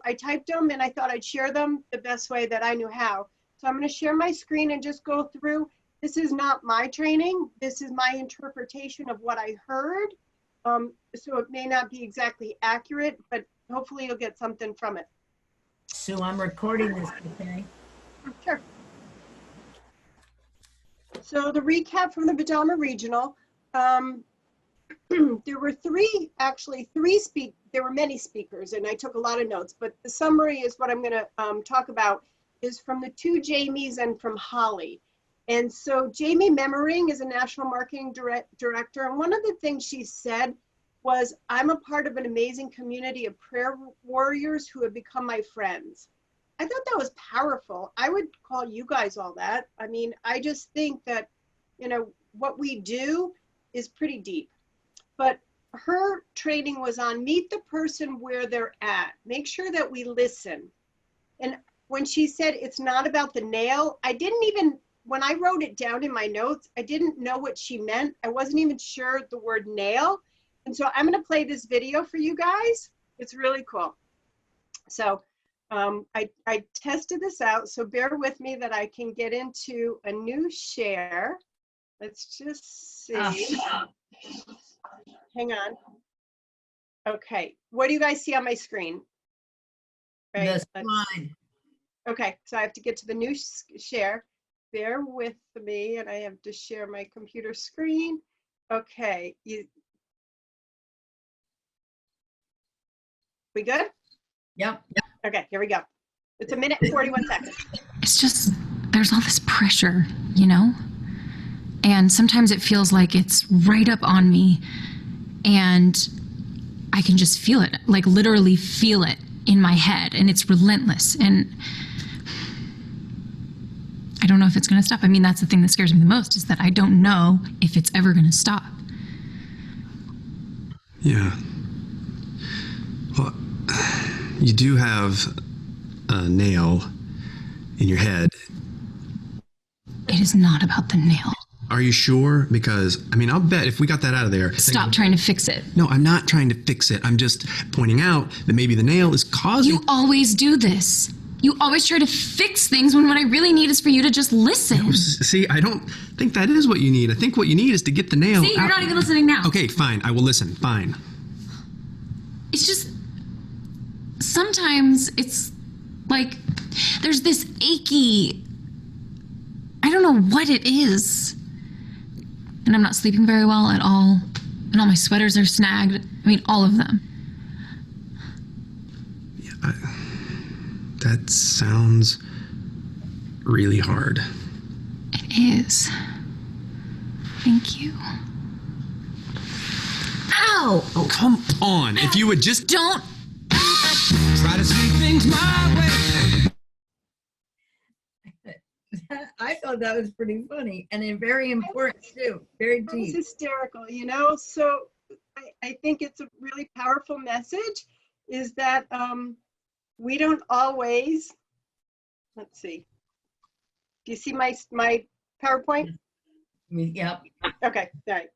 I typed them and I thought I'd share them the best way that I knew how. So I'm going to share my screen and just go through. This is not my training. This is my interpretation of what I heard. So it may not be exactly accurate, but hopefully you'll get something from it. Sue, I'm recording this, okay? Sure. So the recap from the Pajama Regional, there were there were many speakers and I took a lot of notes, but the summary is what I'm gonna talk about is from the two Jamies and from Holly. And so Jamie Memmering is a national marketing director. And one of the things she said was, I'm a part of an amazing community of prayer warriors who have become my friends. I thought that was powerful. I would call you guys all that. I mean, I just think that, you know, what we do is pretty deep. But her training was on meet the person where they're at. Make sure that we listen. And when she said it's not about the nail, I didn't even, when I wrote it down in my notes, I didn't know what she meant. I wasn't even sure the word nail. And so I'm gonna play this video for you guys. It's really cool. So I tested this out, so bear with me that I can get into a new share. Let's just see. Hang on. Okay, what do you guys see on my screen? Right. The slide. Okay, so I have to get to the new share. Bear with me, and I have to share my computer screen. Okay, we good? Yep. Okay, here we go. It's a minute and 41 seconds. It's just, there's all this pressure, you know? And sometimes it feels like it's right up on me and I can just feel it, like literally feel it in my head, and it's relentless. And I don't know if it's going to stop. I mean, that's the thing that scares me the most, is that I don't know if it's ever going to stop. Yeah. Well, you do have a nail in your head. It is not about the nail. Are you sure? Because, I mean, I'll bet if we got that out of there. Stop trying to fix it. No, I'm not trying to fix it. I'm just pointing out that maybe the nail is causing... You always do this. You always try to fix things when what I really need is for you to just listen. No, see, I don't think that is what you need. I think what you need is to get the nail See, you're not even listening now. Okay, fine. I will listen. Fine. It's just... Sometimes it's like there's this achy... I don't know what it is. And I'm not sleeping very well at all. And all my sweaters are snagged. I mean, all of them. Yeah, that sounds really hard. It is. Thank you. Ow! Oh, come on. If you would just... Don't... Try to see things my way. I thought that was pretty funny and very important too. Very deep. It's hysterical, you know? So I think it's a really powerful message, is that we don't always, let's see. Do you see my PowerPoint? Yep. Okay, all right.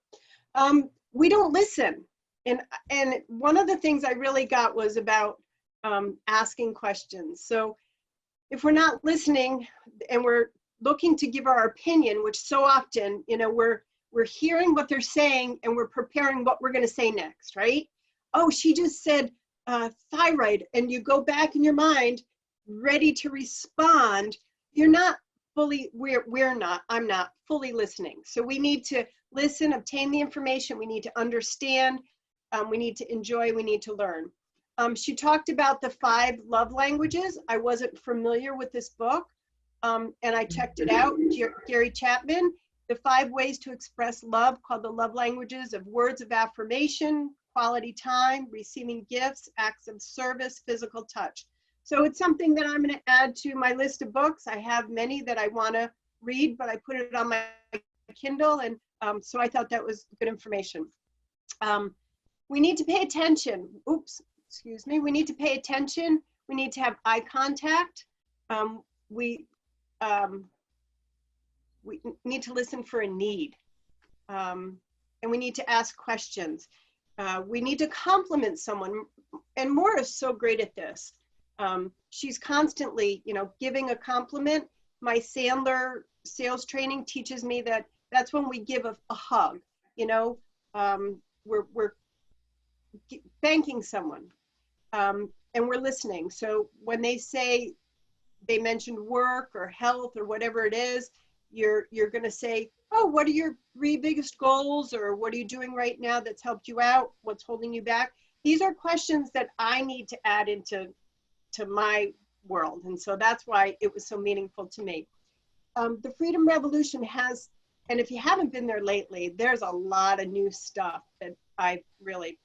We don't listen. And one of the things I really got was about asking questions. So if we're not listening and we're looking to give our opinion, which so often, you know, we're hearing what they're saying and we're preparing what we're going to say next, right? Oh, she just said thyroid, and you go back in your mind ready to respond. You're not fully, I'm not fully listening. So we need to listen, obtain the information, we need to understand, we need to enjoy, we need to learn. She talked about the 5 love languages. I wasn't familiar with this book, and I checked it out. Gary Chapman, the 5 ways to express love, called the love languages of words of affirmation, quality time, receiving gifts, acts of service, physical touch. So it's something that I'm going to add to my list of books. I have many that I want to read, but I put it on my Kindle, and so I thought that was good information. We need to pay attention. Oops. Excuse me, we need to pay attention. We need to have eye contact. We need to listen for a need. And we need to ask questions. We need to compliment someone. And Maura is so great at this. She's constantly, giving a compliment. My Sandler sales training teaches me that that's when we give a hug, we're thanking someone, and we're listening. So when they mentioned work or health or whatever it is, you're going to say, oh, what are your 3 biggest goals? Or what are you doing right now that's helped you out? What's holding you back? These are questions that I need to add into my world. And so that's why it was so meaningful to me. The Freedom Revolution has, and if you haven't been there lately, there's a lot of new stuff that I really,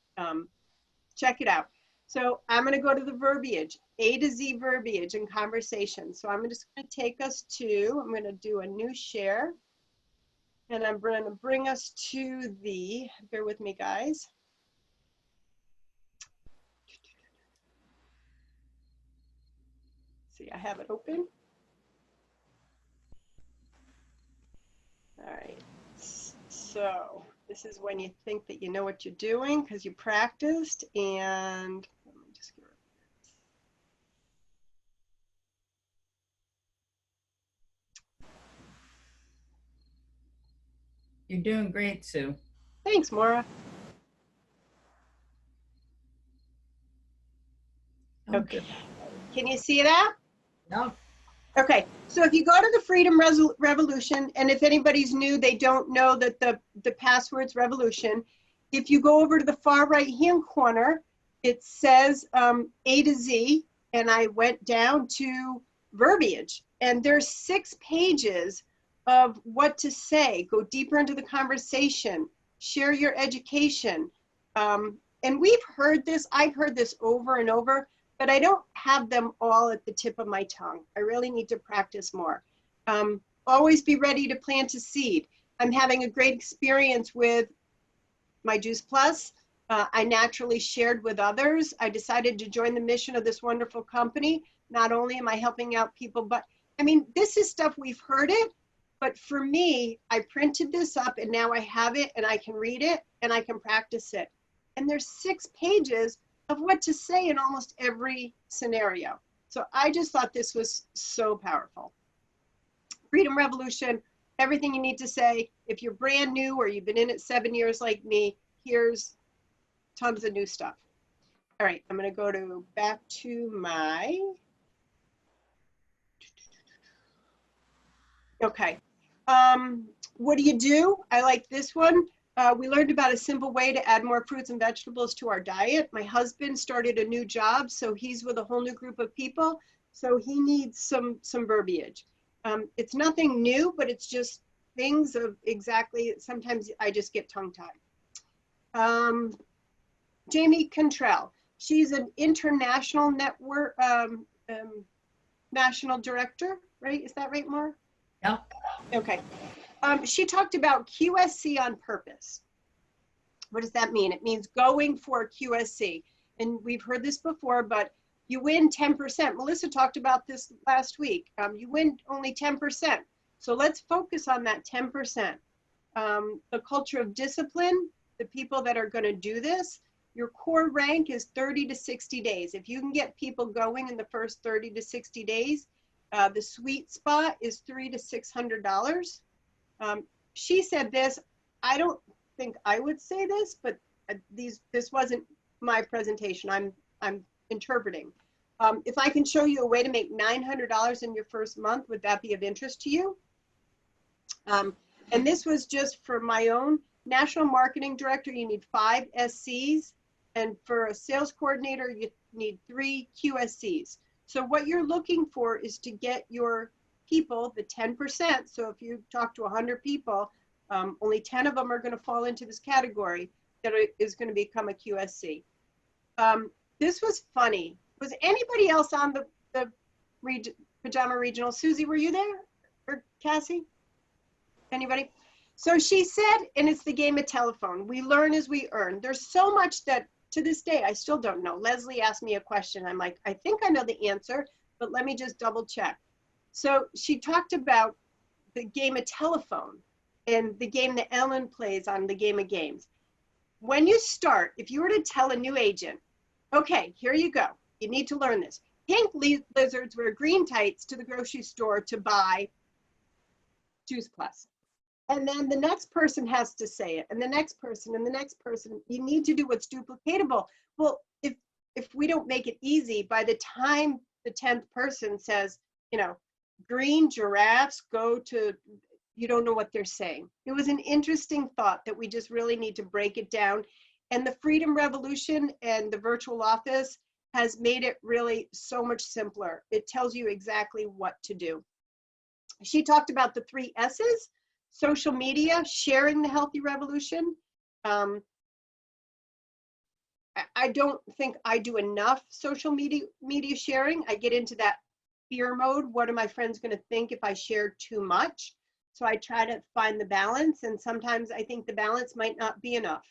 check it out. So I'm going to go to the verbiage, A to Z verbiage and conversation. So I'm just going to take us I'm going to do a new share. And I'm going to bring us to bear with me, guys. See, I have it open. All right. So this is when you think that you know what you're doing because you practiced. And let me just get rid of You're doing great, Sue. Thanks, Maura. Okay. Can you see that? No. Okay, so if you go to the Freedom Revolution, and if anybody's new, they don't know that the password's revolution. If you go over to the far right-hand corner, it says A to Z, and I went down to verbiage. And there's 6 pages of what to say. Go deeper into the conversation, share your education. And we've heard this, I've heard this over and over, but I don't have them all at the tip of my tongue. I really need to practice more. Always be ready to plant a seed. I'm having a great experience with my Juice Plus. I naturally shared with others. I decided to join the mission of this wonderful company. Not only am I helping out people, but I mean, this is stuff we've heard it, but for me, I printed this up and now I have it and I can read it and I can practice it. And there's 6 pages of what to say in almost every scenario. So I just thought this was so powerful. Freedom Revolution, everything you need to say. If you're brand new or you've been in it 7 years like me, here's tons of new stuff. All right, I'm gonna go back to my, okay. What do you do? I like this one. We learned about a simple way to add more fruits and vegetables to our diet. My husband started a new job, so he's with a whole new group of people. So he needs some verbiage. It's nothing new, but it's just things of exactly, sometimes I just get tongue-tied. Jamie Cantrell, she's an international network, national director, right? Is that right, Maura? Yeah. Okay. She talked about QSC on purpose. What does that mean? It means going for QSC. And we've heard this before, but you win 10%. Melissa talked about this last week. You win only 10%. So let's focus on that 10%. The culture of discipline, the people that are going to do this, your core rank is 30 to 60 days. If you can get people going in the first 30 to 60 days, the sweet spot is $300 to $600. She said this, I don't think I would say this, but this wasn't my presentation. I'm interpreting. If I can show you a way to make $900 in your first month, would that be of interest to you? And this was just for my own national marketing director. You need 5 SCs, and for a sales coordinator, you need 3 QSCs. So what you're looking for is to get your people, the 10%. So if you talk to 100 people, only 10 of them are going to fall into this category that is going to become a QSC. This was funny. Was anybody else on the Pajama Regional? Susie, were you there? Or Cassie? Anybody? So she said, and it's the game of telephone. We learn as we earn. There's so much that to this day, I still don't know. Leslie asked me a question. I'm like, I think I know the answer, but let me just double check. So she talked about the game of telephone and the game that Ellen plays on the Game of Games. When you start, if you were to tell a new agent, okay, here you go. You need to learn this. pink lizards wear green tights to the grocery store to buy Juice Plus. And then the next person has to say it, and the next person, and the next person. You need to do what's duplicatable. Well, if we don't make it easy, by the time the 10th person says, you know, green giraffes go to, you don't know what they're saying. It was an interesting thought that we just really need to break it down. And the Freedom Revolution and the virtual office has made it really so much simpler. It tells you exactly what to do. She talked about the 3 S's: social media, sharing the healthy revolution. I don't think I do enough social media sharing. I get into that fear mode. What are my friends going to think if I share too much? So I try to find the balance, and sometimes I think the balance might not be enough.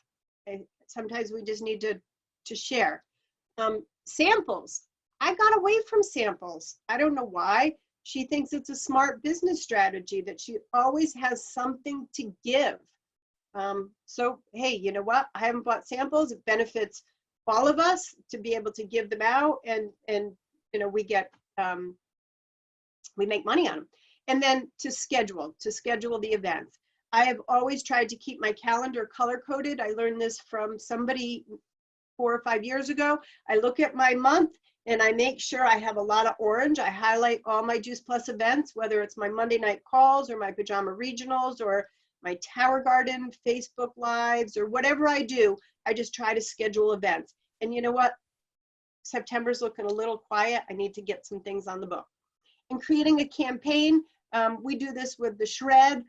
Sometimes we just need to share. Samples. I got away from samples. I don't know why. She thinks it's a smart business strategy that she always has something to give. So, hey, you know what? I haven't bought samples. It benefits all of us to be able to give them out, and you know, we get, we make money on them. And then to schedule the events. I have always tried to keep my calendar color coded. I learned this from somebody 4 or 5 years ago. I look at my month and I make sure I have a lot of orange. I highlight all my Juice Plus events, whether it's my Monday night calls or my Pajama Regionals or my Tower Garden Facebook Lives or whatever I do. I just try to schedule events. And you know what? September's looking a little quiet. I need to get some things on the book. And creating a campaign, we do this with the shred.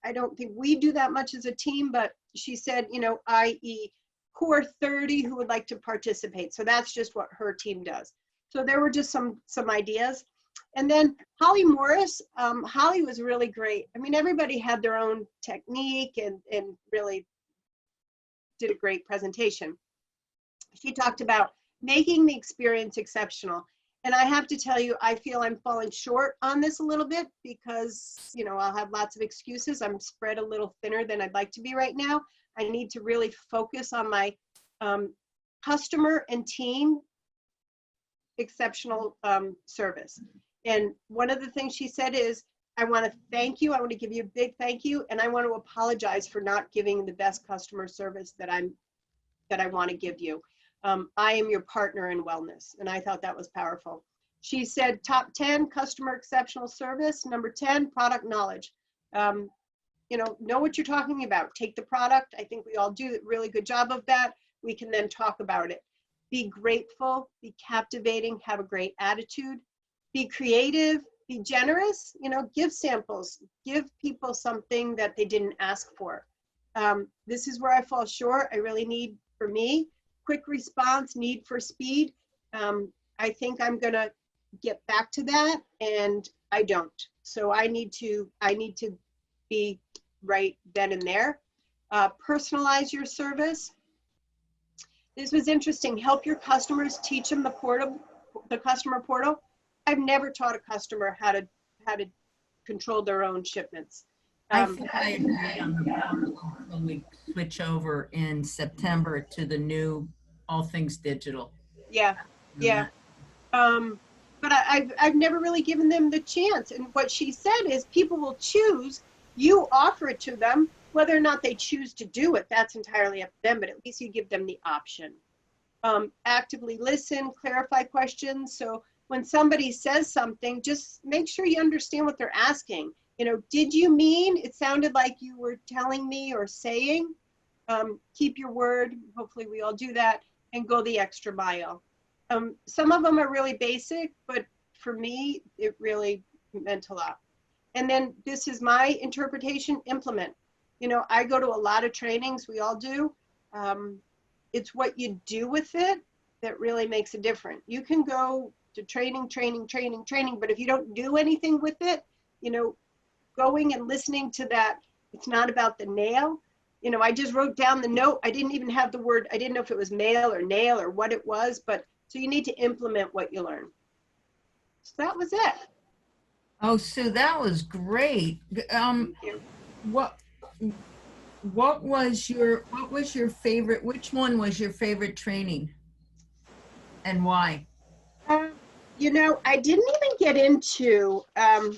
I don't think we do that much as a team, but she said, you know, i.e. core 30 who would like to participate. So that's just what her team does. So there were just some ideas. And then Holly Morris, Holly was really great. I mean, everybody had their own technique and really did a great presentation. She talked about making the experience exceptional. And I have to tell you, I feel I'm falling short on this a little bit because, you know, I'll have lots of excuses. I'm spread a little thinner than I'd like to be right now. I need to really focus on my customer and team exceptional service. And one of the things she said is, I want to thank you. I want to give you a big thank you. And I want to apologize for not giving the best customer service that I want to give you. I am your partner in wellness. And I thought that was powerful. She said top 10, customer exceptional service. Number 10, product knowledge. You know what you're talking about. Take the product. I think we all do a really good job of that. We can then talk about it. Be grateful, be captivating, have a great attitude, be creative, be generous, you know, give samples, give people something that they didn't ask for. This is where I fall short. I really need, for me, quick response, need for speed. I think I'm gonna get back to that, and I don't. So I need to be right then and there. Personalize your service. This was interesting. Help your customers, teach them the customer portal. I've never taught a customer how to control their own shipments. I think I agree on the portal when we switch over in September to the new all things digital. Yeah, yeah. But I've never really given them the chance. And what she said is people will choose, you offer it to them, whether or not they choose to do it, that's entirely up to them, but at least you give them the option. Actively listen, clarify questions. So when somebody says something, just make sure you understand what they're asking. You know, did you mean, it sounded like you were telling me or saying, keep your word. Hopefully we all do that, and go the extra mile. Some of them are really basic, but for me, it really meant a lot. And then this is my interpretation, implement. You know, I go to a lot of trainings, we all do. It's what you do with it that really makes a difference. You can go to training, but if you don't do anything with it, you know, going and listening to that, it's not about the nail. You know, I just wrote down the note. I didn't even have the word, I didn't know if it was male or nail or what it was, but so you need to implement what you learn. So that was it. Oh, Sue, that was great. What was your favorite, which one was your favorite training and why? You know, I didn't even get into, I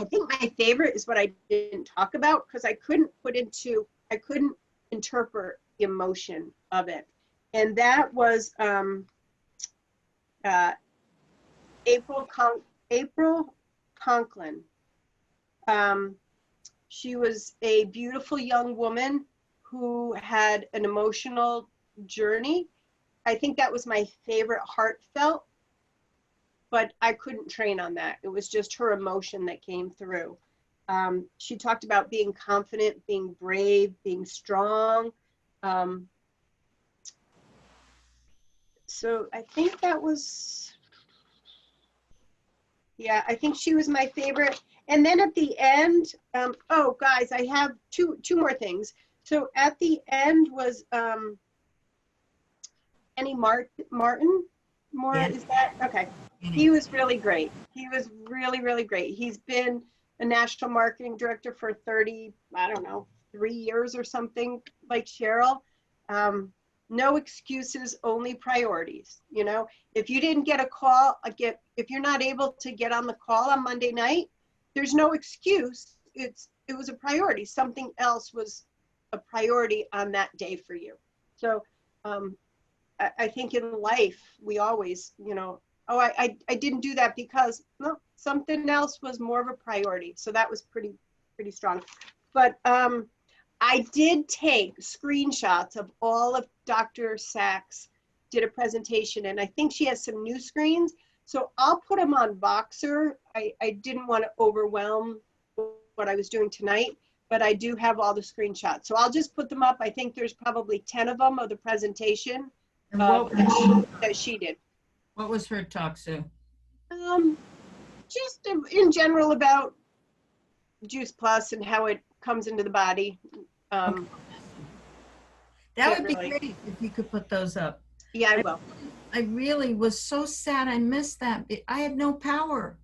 think my favorite is what I didn't talk about because I couldn't interpret the emotion of it. And that was April Conklin. She was a beautiful young woman who had an emotional journey. I think that was my favorite, heartfelt, but I couldn't train on that. It was just her emotion that came through. She talked about being confident, being brave, being strong. So I think that was, yeah, I think she was my favorite. And then at the end, oh guys, I have two more things. So at the end was Kenny Martin. More, Yeah. is that okay? He was really great. He was really, really great. He's been a national marketing director for 30, I don't know, 3 years or something, like Cheryl. No excuses, only priorities. You know, if you didn't get a call, if you're not able to get on the call on Monday night, there's no excuse. It was a priority. Something else was a priority on that day for you. So I think in life, we always, you know, oh, I didn't do that because, no, something else was more of a priority. So that was pretty strong. But I did take screenshots of all of Dr. Sachs did a presentation, and I think she has some new screens. So I'll put them on Voxer. I didn't want to overwhelm what I was doing tonight, but I do have all the screenshots. So I'll just put them up. I think there's probably 10 of them of the presentation And what, that she did. what was her talk, Sue? Just in general about Juice Plus and how it comes into the body. That Yeah, would be really. great if you could put those up. Yeah, I will. I really was so sad I missed that. I had no power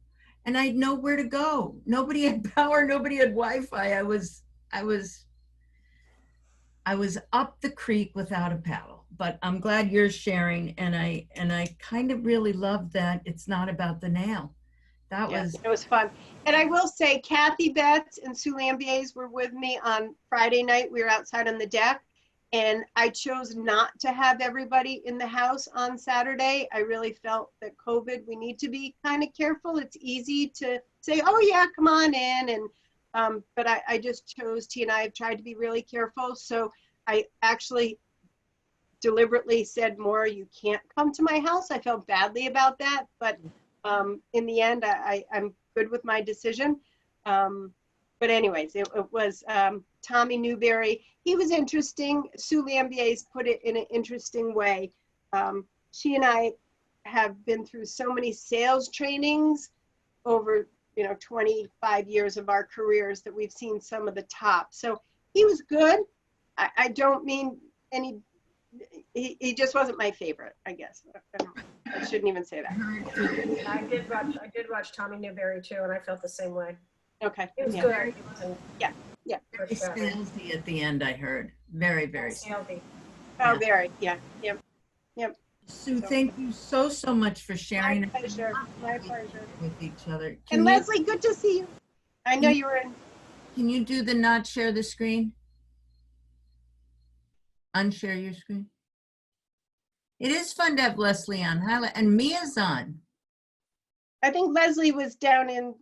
and I had nowhere to go. Nobody had power, nobody had Wi-Fi. I was up the creek without a paddle. But I'm glad you're sharing, and I kind of really love that it's not about the nail. That Yeah, was it was fun. And I will say Kathy Betts and Sue Lambiers were with me on Friday night. We were outside on the deck, and I chose not to have everybody in the house on Saturday. I really felt that COVID, we need to be kind of careful. It's easy to say, oh yeah, come on in. And but I just chose, T and I have tried to be really careful. So I actually deliberately said more, you can't come to my house. I felt badly about that, but in the end, I'm good with my decision. But anyways, it was Tommy Newberry. He was interesting. Sue Lambiers put it in an interesting way. She and I have been through so many sales trainings over 25 years of our careers that we've seen some of the top. So he was good. I don't mean any, he just wasn't my favorite, I guess. I shouldn't even say that. I did watch Tommy Newberry too, and I felt the same way. Okay. It was Yeah. good. It wasn't very salesy at the end, I heard. Very, very salesy. salesy. Oh, Yeah. very. Yeah. Yep. Sue, thank you so much for My sharing pleasure. My pleasure. with each other. And Leslie, good to see you. I know you were in. Can you do the not share the screen? Unshare your screen. It is fun to have Leslie on, and Mia's on. I think Leslie was down in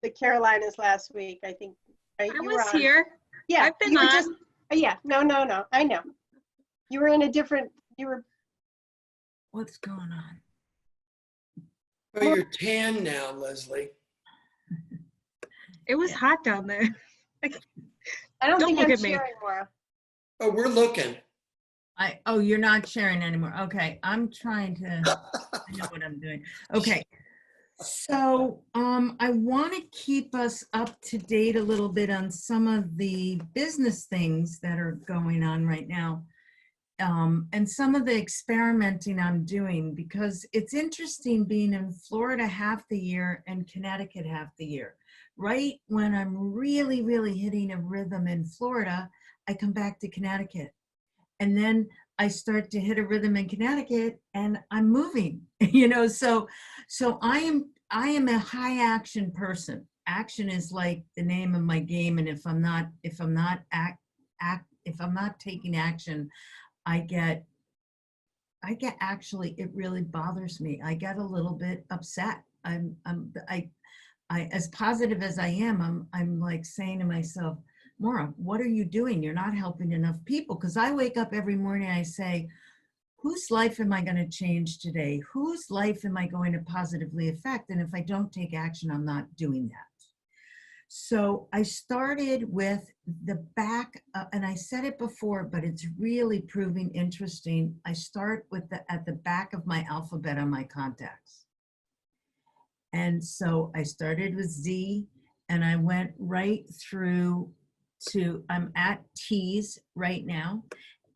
the Carolinas last week. I think. Right? I You were was on. here. Yeah. I've been you were on. just. Yeah. No. I know. You were in a different. You were. What's going on? Oh, you're tan now, Leslie. It was Yeah. hot down there. I don't Don't think look I'm at me. sharing, Maura. Oh, we're looking. Oh, you're not sharing anymore. Okay, I'm trying to, I know what I'm doing. Okay. So I want to keep us up to date a little bit on some of the business things that are going on right now. And some of the experimenting I'm doing, because it's interesting being in Florida half the year and Connecticut half the year. Right when I'm really, really hitting a rhythm in Florida, I come back to Connecticut. And then I start to hit a rhythm in Connecticut and I'm moving, so I am a high action person. Action is like the name of my game. And if I'm not if I'm not taking action, I get actually, it really bothers me. I get a little bit upset. I, as positive as I am, I'm like saying to myself, Maura, what are you doing? You're not helping enough people. Because I wake up every morning and I say, whose life am I going to change today? Whose life am I going to positively affect? And if I don't take action, I'm not doing that. So I started with the back, and I said it before, but it's really proving interesting. I start with at the back of my alphabet on my contacts. And so I started with Z and I went right through to, I'm at T's right now.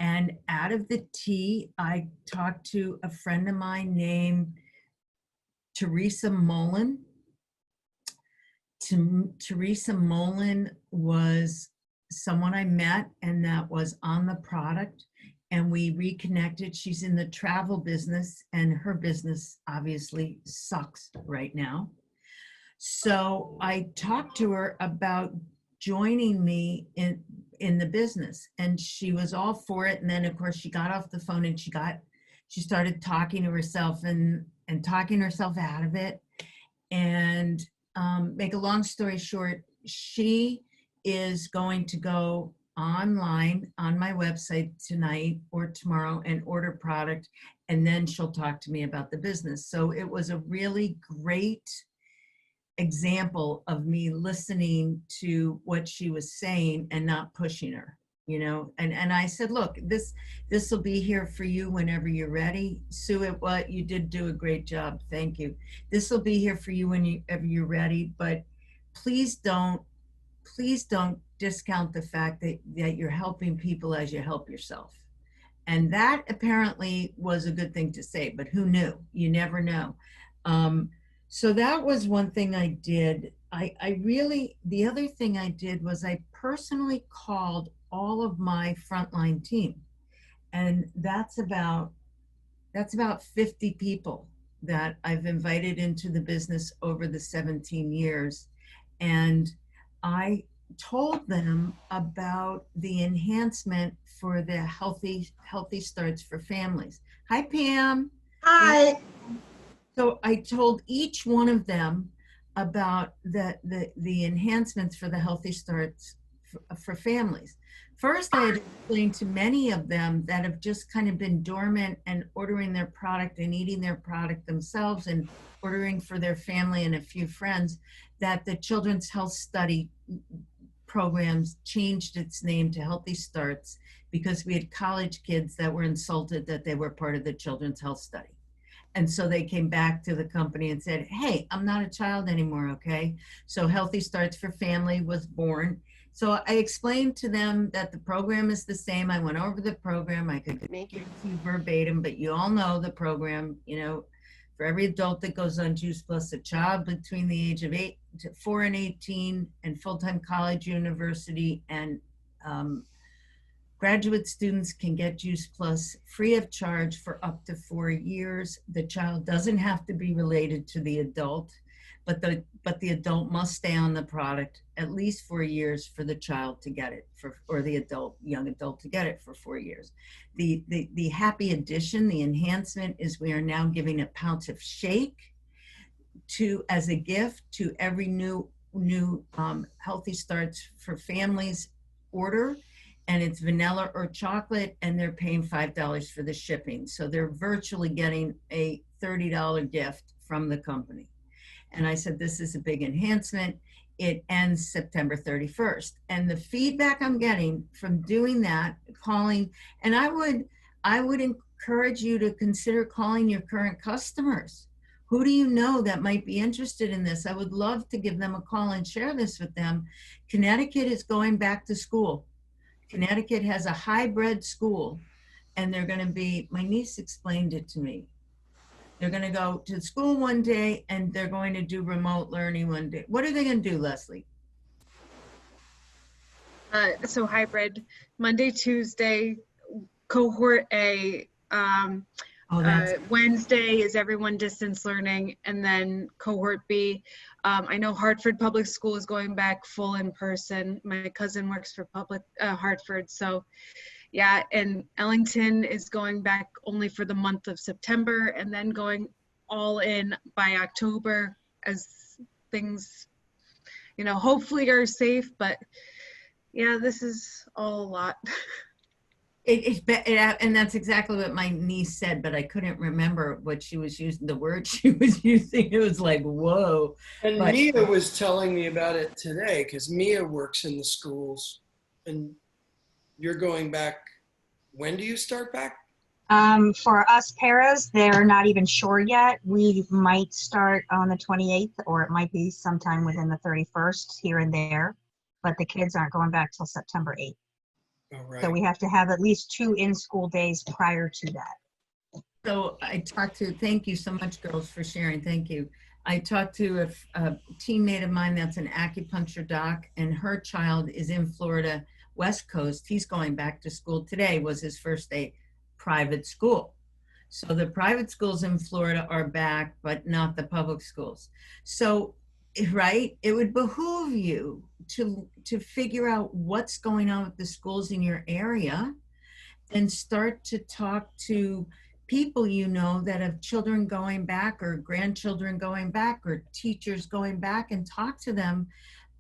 And out of the T, I talked to a friend of mine named Teresa Mullen. Teresa Mullen was someone I met and that was on the product, and we reconnected. She's in the travel business and her business obviously sucks right now. So I talked to her about joining me in the business, and she was all for it. And then of course she got off the phone and she started talking to herself and talking herself out of it. And make a long story short, she is going to go online on my website tonight or tomorrow and order product, and then she'll talk to me about the business. So it was a really great example of me listening to what she was saying and not pushing her, and I said, look, this will be here for you whenever you're ready. Sue, what you did do a great job, thank you. This will be here for you whenever you're ready, but please don't discount the fact that you're helping people as you help yourself. And that apparently was a good thing to say, but who knew? You never know. So that was one thing I did. The other thing I did was I personally called all of my frontline team. And that's about 50 people that I've invited into the business over the 17 years. And I told them about the enhancement for the healthy starts for families. Hi, Pam. Hi. So I told each one of them about the enhancements for the healthy starts for families. First, I had explained to many of them that have just kind of been dormant and ordering their product and eating their product themselves and ordering for their family and a few friends, that the Children's Health Study programs changed its name to Healthy Starts because we had college kids that were insulted that they were part of the Children's Health Study. And so they came back to the company and said, hey, I'm not a child anymore, okay? So Healthy Starts for Family was born. So I explained to them that the program is the same. I went over the program. I could make it to you verbatim, but you all know the program, for every adult that goes on Juice Plus, a child between the age of 4 and 18, and full-time college, university, and graduate students can get Juice Plus free of charge for up to 4 years. The child doesn't have to be related to the adult, but the adult must stay on the product at least 4 years for the child to get it, or the young adult to get it for 4 years. The happy addition, the enhancement, is we are now giving a pound of shake as a gift to every new Healthy Starts for Families order. And it's vanilla or chocolate, and they're paying $5 for the shipping. So they're virtually getting a $30 gift from the company. And I said, this is a big enhancement. It ends September 31st. And the feedback I'm getting from doing that, calling, and I would encourage you to consider calling your current customers. Who do you know that might be interested in this? I would love to give them a call and share this with them. Connecticut is going back to school. Connecticut has a hybrid school, and they're going to be, my niece explained it to me. They're going to go to school one day and they're going to do remote learning one day. What are they going to do, Leslie? So hybrid, Monday, Tuesday, cohort A. Oh, that's, Wednesday is everyone distance learning, and then cohort B. I know Hartford Public School is going back full in person. My cousin works for Hartford, so yeah, and Ellington is going back only for the month of September, and then going all in by October as things, hopefully are safe. But yeah, this is all a lot. and that's exactly what my niece said, but I couldn't remember what she was using, the word she was using. It was like, whoa. And But- Mia was telling me about it today because Mia works in the schools, and you're going back. When do you start back? For us paras, they're not even sure yet. We might start on the 28th, or it might be sometime within the 31st here and there, but the kids aren't going back till September 8th. Oh, right. So we have to have at least 2 in-school days prior to that. So thank you so much, girls, for sharing. Thank you. I talked to a teammate of mine that's an acupuncture doc, and her child is in Florida, West Coast. He's going back to school today, was his first day, private school. So the private schools in Florida are back, but not the public schools. So, right, it would behoove you to figure out what's going on with the schools in your area and start to talk to people that have children going back or grandchildren going back or teachers going back, and talk to them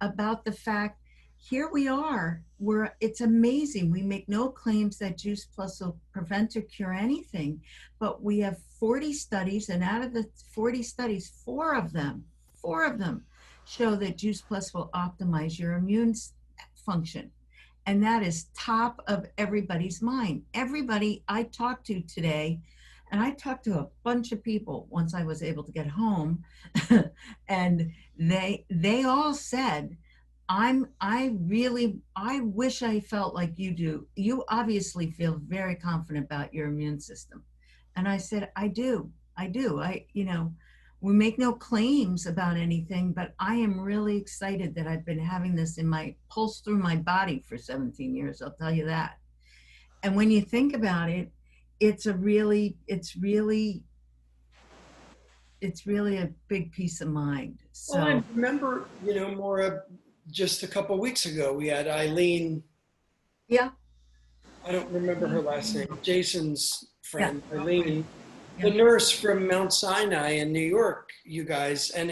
about the fact, here we are, it's amazing. We make no claims that Juice Plus will prevent or cure anything, but we have 40 studies, and out of the 40 studies, 4 of them show that Juice Plus will optimize your immune function. And that is top of everybody's mind. Everybody I talked to today, and I talked to a bunch of people once I was able to get home, and they all said, I wish I felt like you do. You obviously feel very confident about your immune system. And I said, I do. We make no claims about anything, but I am really excited that I've been having this in my pulse through my body for 17 years. I'll tell you that. And when you think about it, it's really a big peace of mind. So Well, I remember, Maura, just a couple of weeks ago, we had Eileen. Yeah. I don't remember her last name. Jason's friend, yeah. Eileen, yeah. The nurse from Mount Sinai in New York, you guys. And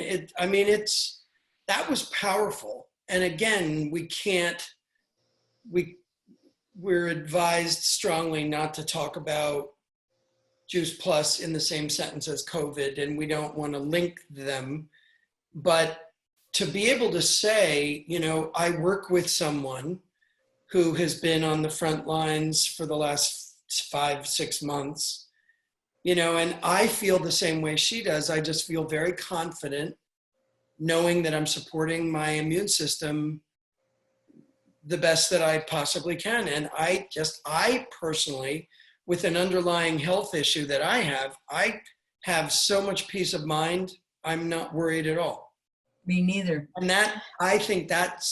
that was powerful. And again, we're advised strongly not to talk about Juice Plus in the same sentence as COVID, and we don't want to link them. But to be able to say, I work with someone who has been on the front lines for the last 5-6 months, and I feel the same way she does. I just feel very confident knowing that I'm supporting my immune system the best that I possibly can. And I personally, with an underlying health issue that I have so much peace of mind, I'm not worried at all. Me neither. And I think that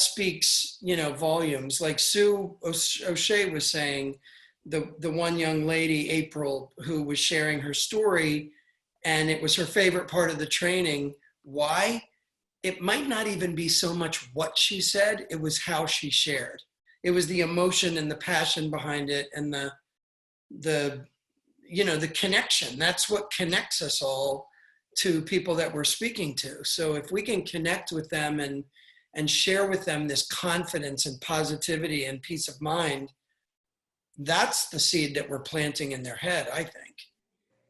speaks, volumes. Like Sue O'Shea was saying, the one young lady, April, who was sharing her story, and it was her favorite part of the training. Why? It might not even be so much what she said, it was how she shared. It was the emotion and the passion behind it, and the connection. That's what connects us all to people that we're speaking to. So if we can connect with them and share with them this confidence and positivity and peace of mind, that's the seed that we're planting in their head, I think.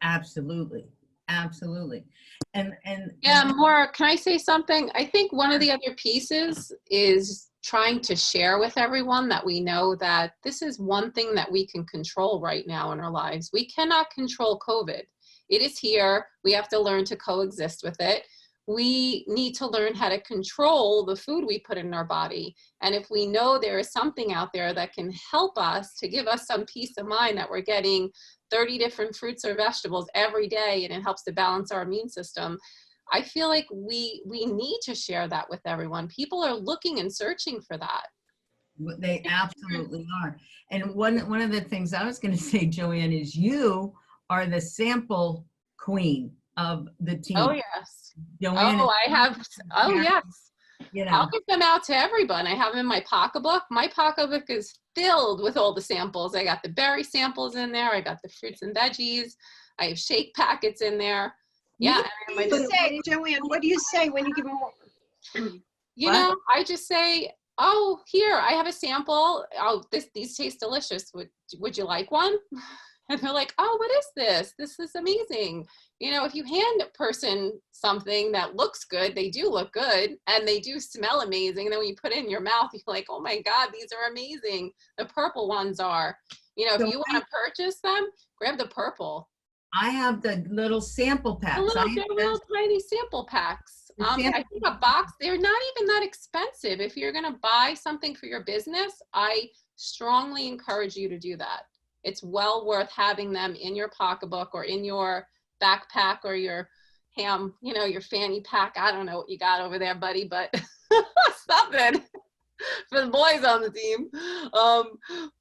Absolutely. And yeah, Maura, can I say something? I think one of the other pieces is trying to share with everyone that we know that this is one thing that we can control right now in our lives. We cannot control COVID. It is here. We have to learn to coexist with it. We need to learn how to control the food we put in our body. And if we know there is something out there that can help us to give us some peace of mind that we're getting 30 different fruits or vegetables every day, and it helps to balance our immune system, I feel like we need to share that with everyone. People are looking and searching for that. They absolutely are. And one of the things I was going to say, Joanne, is you are the sample queen of the team. Oh, yes. Joanne Oh, I have, oh, yes. You I'll know, give them out to everyone. I have them in my pocketbook. My pocketbook is filled with all the samples. I got the berry samples in there. I got the fruits and veggies. I have shake packets in there. Yeah. What do you say, Joanne? What do you say when you give them more? You What? know, I just say, oh, here, I have a sample. Oh, these taste delicious. Would you like one? And they're like, oh, what is this? This is amazing. You know, if you hand a person something that looks good, they do look good and they do smell amazing. And then when you put it in your mouth, you're like, oh my God, these are amazing. The purple ones are. You know, if you want to purchase them, grab the purple. I have the little sample packs. They're little tiny sample packs. I think a box, they're not even that expensive. If you're going to buy something for your business, I strongly encourage you to do that. It's well worth having them in your pocketbook or in your backpack or your you know, your fanny pack. I don't know what you got over there, buddy, but something for the boys on the team.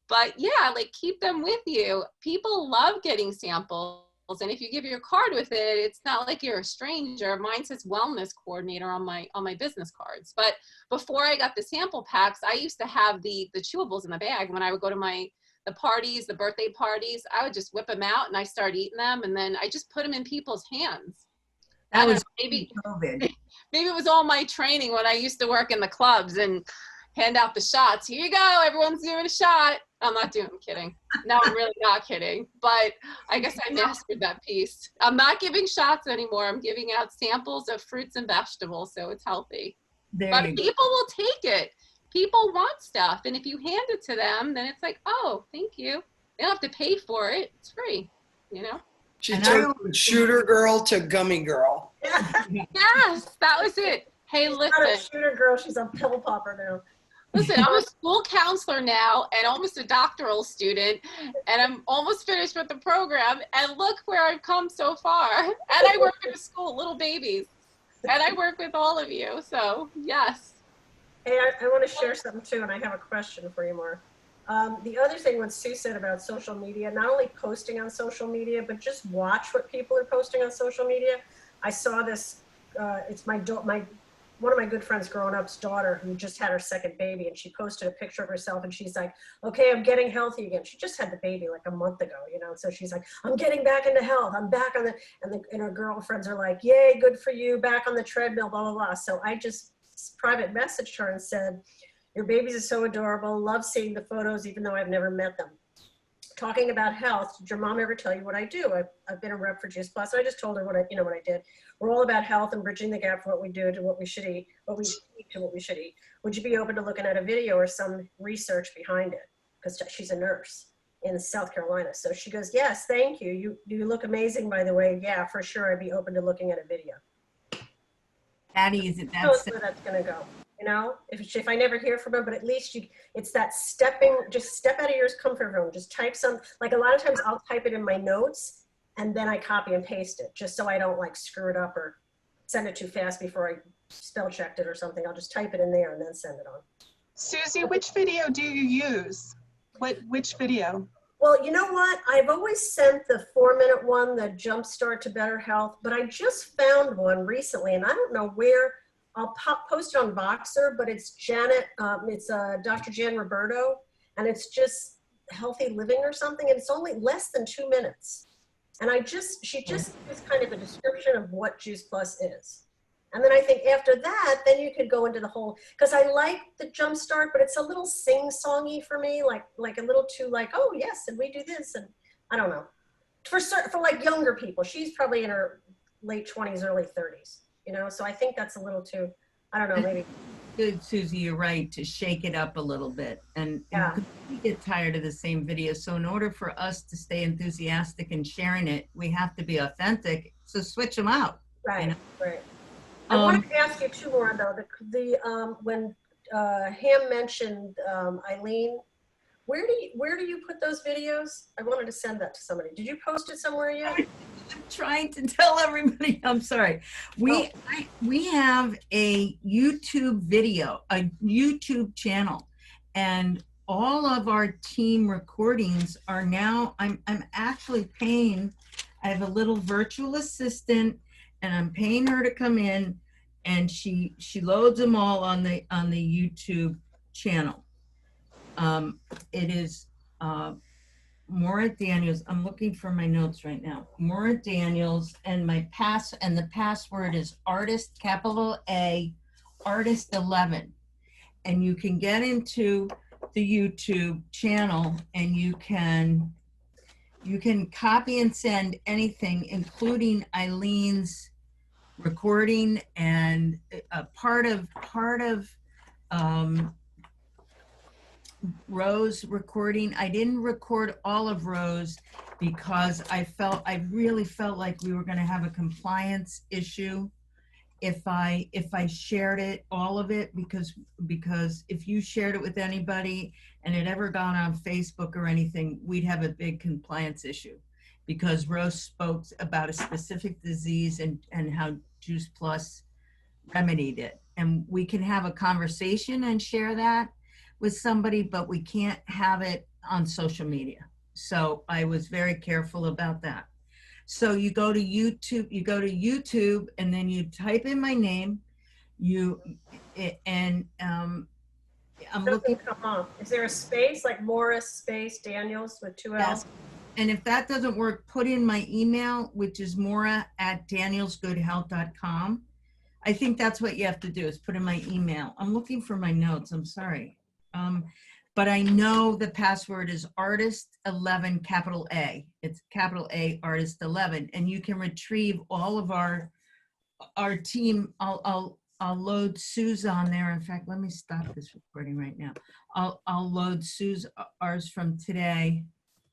But yeah, like keep them with you. People love getting samples. And if you give your card with it, it's not like you're a stranger. Mine says wellness coordinator on my business cards. But before I got the sample packs, I used to have the chewables in the bag when I would go to the parties, the birthday parties. I would just whip them out and I start eating them, and then I just put them in people's hands. That was maybe COVID. Maybe it was all my training when I used to work in the clubs and hand out the shots. Here you go, everyone's doing a shot. I'm kidding. No, I'm really not kidding. But I guess I mastered that piece. I'm not giving shots anymore. I'm giving out samples of fruits and vegetables, so it's healthy. But people will take it. People want stuff. And if you hand it to them, then it's like, oh, thank you. They don't have to pay for it. It's free, you know? She took from shooter girl to gummy girl. Yes, that was it. Hey, She's listen. not a shooter girl. She's a pill popper now. Listen, I'm a school counselor now and almost a doctoral student, and I'm almost finished with the program, and look where I've come so far. And I work in a school, little babies, and I work with all of you, so yes. Hey, I want to share something too, and I have a question for you, Mark. The other thing what Sue said about social media, not only posting on social media, but just watch what people are posting on social media. I saw this, it's one of my good friends growing up's daughter who just had her second baby, and she posted a picture of herself and she's like, okay, I'm getting healthy again. She just had the baby like a month ago, you know? So she's like, I'm getting back into health. I'm back on and her girlfriends are like, yay, good for you, back on the treadmill, blah, blah, blah. So I just private messaged her and said, your babies are so adorable. Love seeing the photos, even though I've never met them. Talking about health, did your mom ever tell you what I do? I've been a rep for Juice Plus. I just told her what I did. We're all about health and bridging the gap from what we do to what we should eat, what we eat to what we should eat. Would you be open to looking at a video or some research behind it? Because she's a nurse in South Carolina. So she goes, yes, thank you. You look amazing, by the way. Yeah, for sure. I'd be open to looking at a video. Patty, is it that where that's going to go? You know, if I never hear from her, but at least it's that just step out of your comfort zone. Just type like a lot of times I'll type it in my notes and then I copy and paste it just so I don't like screw it up or send it too fast before I spell checked it or something. I'll just type it in there and then send it on. Susie, which video do you use? Which video? Well, you know what? I've always sent the 4-minute one, the Jumpstart to Better Health, but I just found one recently and I don't know where. I'll post it on Voxer, but it's Dr. Jan Roberto, and it's just healthy living or something, and it's only less than 2 minutes. And she just gives kind of a description of what Juice Plus is. And then I think after that, then you could go into the whole, because I like the Jumpstart, but it's a little sing-songy for me, like a little too like, oh yes, and we do this, and I don't know. For like younger people, she's probably in her late 20s, early 30s. You know, so I think that's a little too, I don't know, maybe. Good, Susie, you're right, to shake it up a little bit. And we get tired of the same videos. So in order for us to stay enthusiastic and sharing it, we have to be authentic. So switch them out. Right, you know? right. I wanted to ask you two more though. When Ham mentioned Eileen, where do you put those videos? I wanted to send that to somebody. Did you post it somewhere yet? I'm trying to tell everybody. I'm sorry. We have a YouTube video, a YouTube channel, And all of our team recordings are now, I'm actually paying, I have a little virtual assistant and I'm paying her to come in and she loads them all on the YouTube channel. It is Maura Daniels. I'm looking for my notes right now. Maura Daniels, and the password is artist, capital A, artist 11. And you can get into the YouTube channel and you can copy and send anything, including Eileen's recording and a part of Rose recording. I didn't record all of Rose because I really felt like we were going to have a compliance issue if I shared it, all of it, because if you shared it with anybody and it ever got on Facebook or anything, we'd have a big compliance issue because Rose spoke about a specific disease and how Juice Plus remedied it. And we can have a conversation and share that with somebody, but we can't have it on social media. So I was very careful about that. So you go to YouTube, and then you type in my name, I'm looking. Doesn't come up. Is there a space like Morris space Daniels with 2 L's? Yes. And if that doesn't work, put in my email, which is maura@danielsgoodhealth.com. I think that's what you have to do, is put in my email. I'm looking for my notes, I'm sorry. But I know the password is artist11, capital A. It's capital A, artist11. And you can retrieve all of our team. I'll load Sue's on there. In fact, let me stop this recording right now. I'll load Sue's, ours from today.